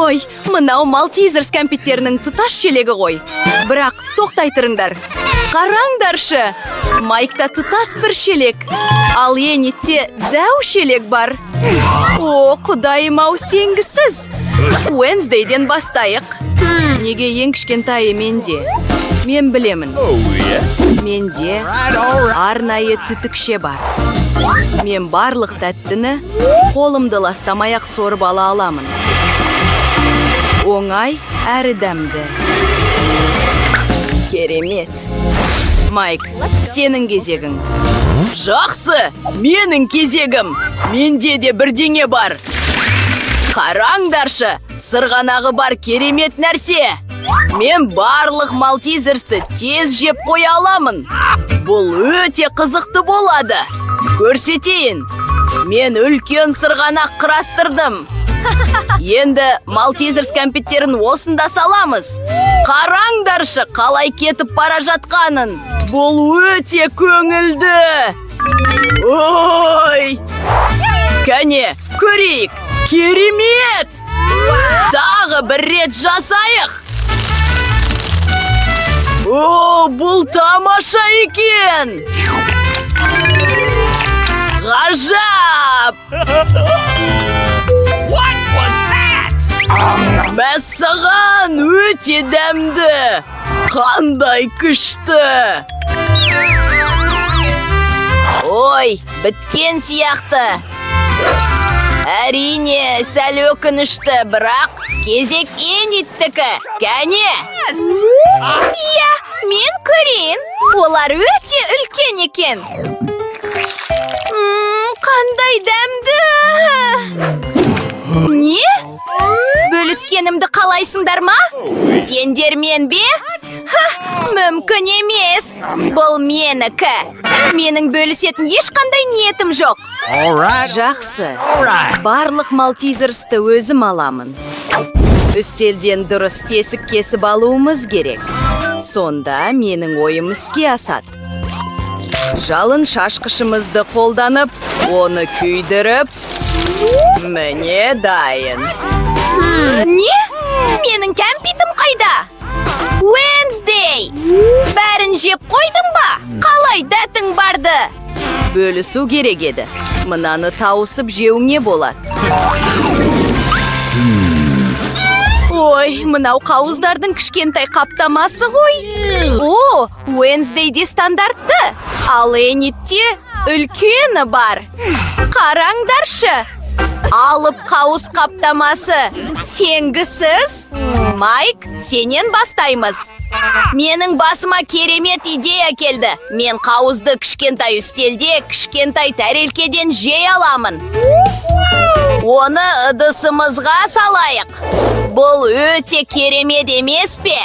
Ой, мынау Малтизерс кәмпиттерінің тұтас шелегі ғой. Бірақ тоқтай тұрыңдар. Қараңдаршы, Майкта тұтас бір шелек, ал Енитте дәу шелек бар. О, құдайым-ау, сенгісіз. Уэнсдейден бастайық. Неге ең кішкентайы менде? Мен білемін. Менде арнайы түтікше бар. Мен барлық тәттіні қолымды ластамай-ақ сорып ала аламын. Оңай әрі дәмді. Керемет. Майк, сенің кезегің. Жақсы, менің кезегім. Менде де бірдеңе бар. Қараңдаршы, сырғанағы бар керемет нәрсе. Мен барлық Малтизерсті тез жеп қоя аламын. Бұл өте қызықты болады. Көрсетейін. Мен үлкен сырғанақ құрастырдым. Енді Малтизерс кәмпиттерін осында саламыз. Қараңдаршы, қалай кетіп бара жатқанын. Бұл өте көңілді. Ой! Кәне, көрейік. Керемет! Тағы бір рет жасайық. О, бұл тамаша екен! Ғажап! Мәссаған өте дәмді! Қандай күшті! Ой, біткен сияқты! Әрине, сәл өкінішті, бірақ кезек Ениттікі. Кәне? Иә, мен көрейін. Олар өте үлкен екен. Қандай дәмді! Не? Бөліскенімді қалайсыңдар ма? Сендер мен бе? Мүмкін емес. Бұл менікі. Менің бөлісетін ешқандай ниетім жоқ. Жақсы. Барлық Малтизерсті өзім аламын. Үстелден дұрыс тесік кесіп алуымыз керек. Сонда менің ойым іске асады. Жалын шашқышымызды қолданып, оны күйдіріп, міне дайын. Не? Менің кәмпитім қайда? Уэнсдей! Бәрін жеп қойдың ба? Қалай дәтің барды? Бөлісу керек еді. Мынаны тауысып жеуіңе болады. Ой, мынау қауыздардың кішкентай қаптамасы ғой. О, Уэнсдейде стандартты. Ал Энитте үлкені бар. Қараңдаршы. Алып қауыз қаптамасы. Сенгісіз? Майк, сенен бастаймыз. Менің басыма керемет идея келді. Мен қауызды кішкентай үстелде, кішкентай тәрелкеден жей аламын. Оны ыдысымызға салайық. Бұл өте керемет емес пе?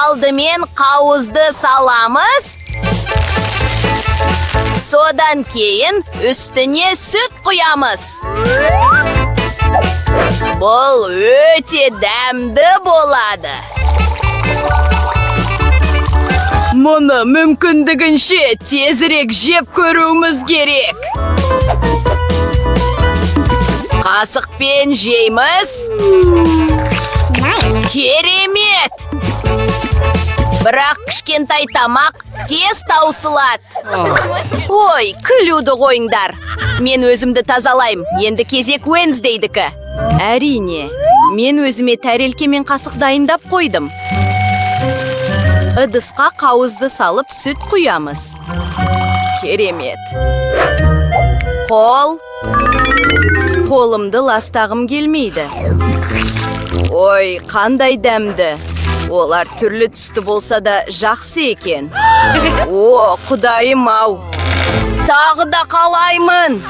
Алдымен қауызды саламыз. Содан кейін үстіне сүт құямыз. Бұл өте дәмді болады. Мұны мүмкіндігінше тезірек жеп көруіміз керек. Қасықпен жейміз. Керемет! Бірақ кішкентай тамақ тез таусылады. Ой, күлуді қойыңдар. Мен өзімді тазалайым. Енді кезек Уэнсдейдікі. Әрине, мен өзіме тәрелке мен қасық дайындап қойдым. Ыдысқа қауызды салып сүт құямыз. Керемет. Қолымды ластағым келмейді. Ой, қандай дәмді. Олар түрлі түсті болса да жақсы екен. О, құдайым-ау. Тағы да қалаймын.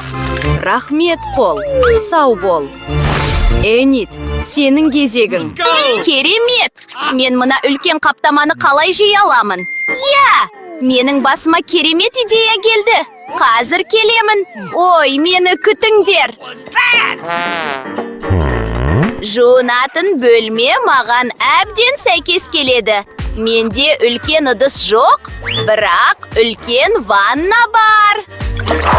Рахмет, қол. Сау бол. Энит, сенің кезегің. Керемет! Мен мына үлкен қаптаманы қалай жей аламын? Иә, менің басыма керемет идея келді. Қазір келемін. Ой, мені күтіңдер. Жуынатын бөлме маған әбден сәйкес келеді. Менде үлкен ыдыс жоқ, бірақ үлкен ванна бар.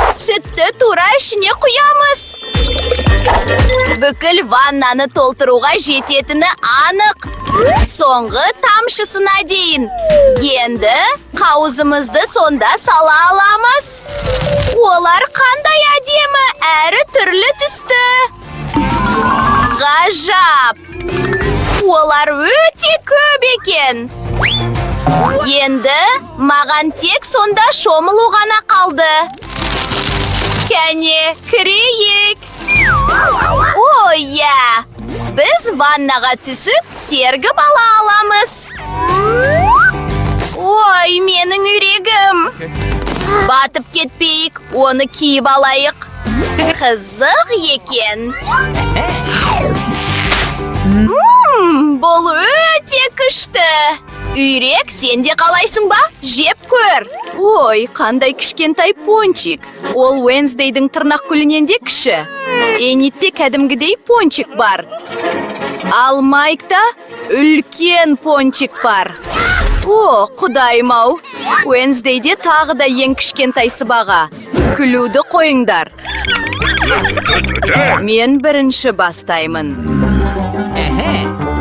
Сүтті тура ішіне құямыз. Бүкіл ваннаны толтыруға жететіні анық. Соңғы тамшысына дейін. Енді қауызымызды сонда сала аламыз. Олар қандай әдемі әрі түрлі түсті. Ғажап! Олар өте көп екен. Енді маған тек сонда шомылу ғана қалды. Кәне, кірейік. Ойя! Біз ваннаға түсіп, сергіп ала аламыз. Ой, менің үрегім. Батып кетпейік, оны киіп алайық. Қызық екен. Бұл өте күшті. Үйрек, сен де қалайсың ба? Жеп көр. Ой, қандай кішкентай пончик. Ол Уэнсдейдің тырнақ гүлінен де кіші. Энитте кәдімгідей пончик бар. Ал Майкта үлкен пончик бар. О, құдайым-ау. Уэнсдейде тағы да ең кішкентай сыбаға. Күлуді қойыңдар. Мен бірінші бастаймын.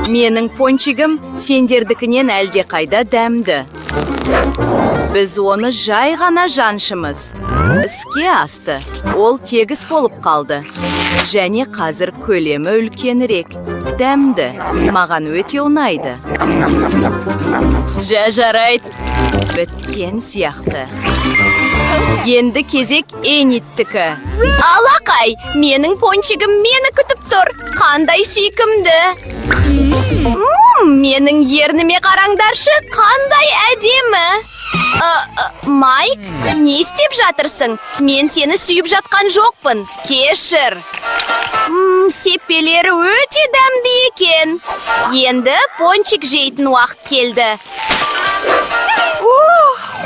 Менің пончигім сендердікінен әлде қайда дәмді. Біз оны жай ғана жаншымыз. Іске асты. Ол тегіс болып қалды. Және қазір көлемі үлкенірек. Дәмді. Маған өте ұнайды. Жарайды. Біткен сияқты. Енді кезек Эниттікі. Алақай, менің пончигім мені күтіп тұр. Қандай сүйкімді. Менің ерніме қараңдаршы, қандай әдемі. Майк, не істеп жатырсың? Мен сені сүйіп жатқан жоқпын. Кешір. Сеппелері өте дәмді екен. Енді пончик жейтін уақыт келді.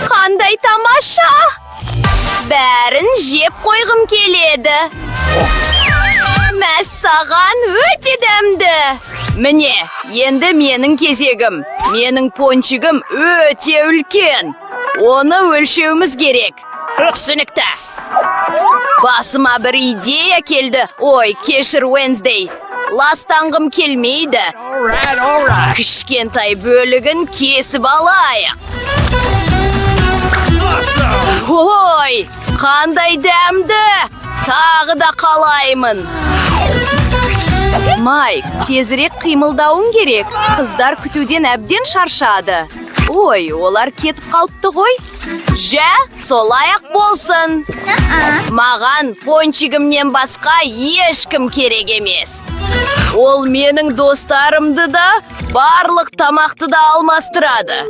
Қандай тамаша. Бәрін жеп қойғым келеді. Мәссаған өте дәмді. Міне, енді менің кезегім. Менің пончигім өте үлкен. Оны өлшеуіміз керек. Түсінікті. Басыма бір идея келді. Ой, кешір Уэнсдей. Ластанғым келмейді. Кішкентай бөлігін кесіп алайық. Ой, қандай дәмді. Тағы да қалаймын. Майк, тезірек қимылдауың керек. Қыздар күтуден әбден шаршады. Ой, олар кетіп қалыпты ғой. Жә, солай-ақ болсын. Маған пончигімнен басқа ешкім керек емес. Ол менің достарымды да, барлық тамақты да алмастырады.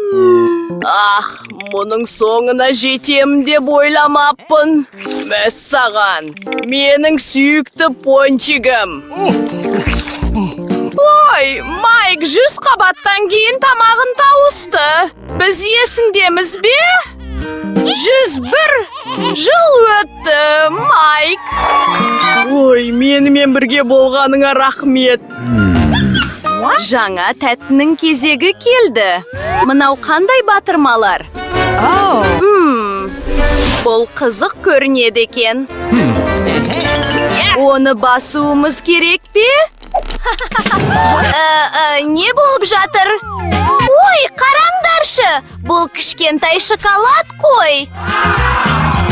Мұның соңына жетем деп ойламаппын. Мәссаған, менің сүйікті пончигім. Ой, Майк 100 қабаттан кейін тамағын тауысты. Біз есіндеміз бе? 101 жыл өтті, Майк. Ой, менімен бірге болғаныңа рахмет. Жаңа тәттінің кезегі келді. Мынау қандай батырмалар? Бұл қызық көрінеді екен. Оны басуымыз керек пе? Не болып жатыр? Ой, қараңдаршы, бұл кішкентай шоколад қой.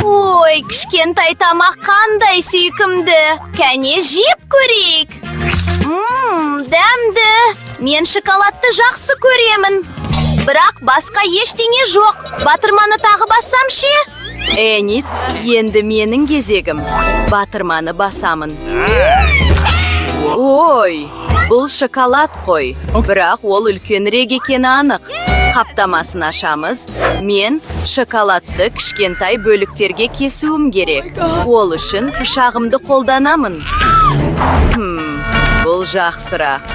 Ой, кішкентай тамақ қандай сүйкімді. Кәне жеп көрейік. Дәмді. Мен шоколадты жақсы көремін. Бірақ басқа ештеңе жоқ. Батырманы тағы бассам ше? Энит, енді менің кезегім. Батырманы басамын. Ой, бұл шоколад қой. Бірақ ол үлкенірек екені анық. Қаптамасын ашамыз. Мен шоколадты кішкентай бөліктерге кесуім керек. Ол үшін пышағымды қолданамын. Бұл жақсырақ.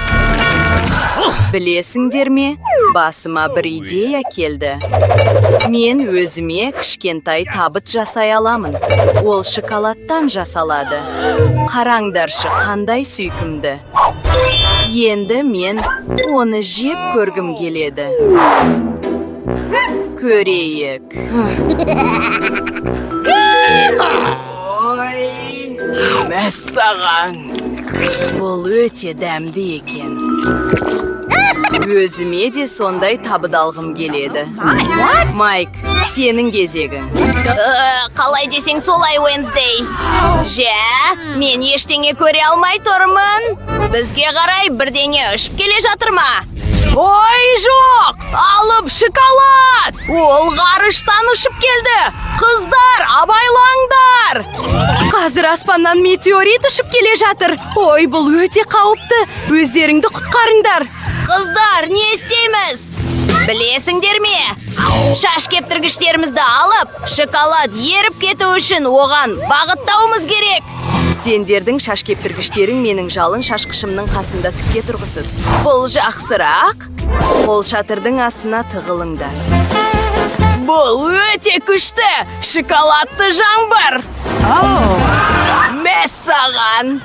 Білесіңдер ме? Басыма бір идея келді. Мен өзіме кішкентай табыт жасай аламын. Ол шоколадтан жасалады. Қараңдаршы, қандай сүйкімді. Енді мен оны жеп көргім келеді. Көрейік. Ой, мәссаған. Бұл өте дәмді екен. Өзіме де сондай табыдалғым келеді. Майк, сенің кезегің. Қалай десең солай, Уэнсдей. Мен ештеңе көре алмай тұрмын. Бізге қарай бірдеңе ұшып келе жатыр ма? Ой, жоқ! Алып шоколад! Ол ғарыштан ұшып келді! Қыздар, абайлаңдар! Қазір аспаннан метеорит ұшып келе жатыр. Ой, бұл өте қауіпті. Өздеріңді құтқарыңдар. Қыздар, не істейміз? Білесіңдер ме? Шаш кептіргіштерімізді алып, шоколад еріп кету үшін оған бағыттауымыз керек. Сендердің шаш кептіргіштерің менің жалын шашқышымның қасында тікке тұрғысыз. Бұл жақсырақ. Қол шатырдың астына тығылыңдар. Бұл өте күшті. Шоколадты жаңбыр. Мәс саған.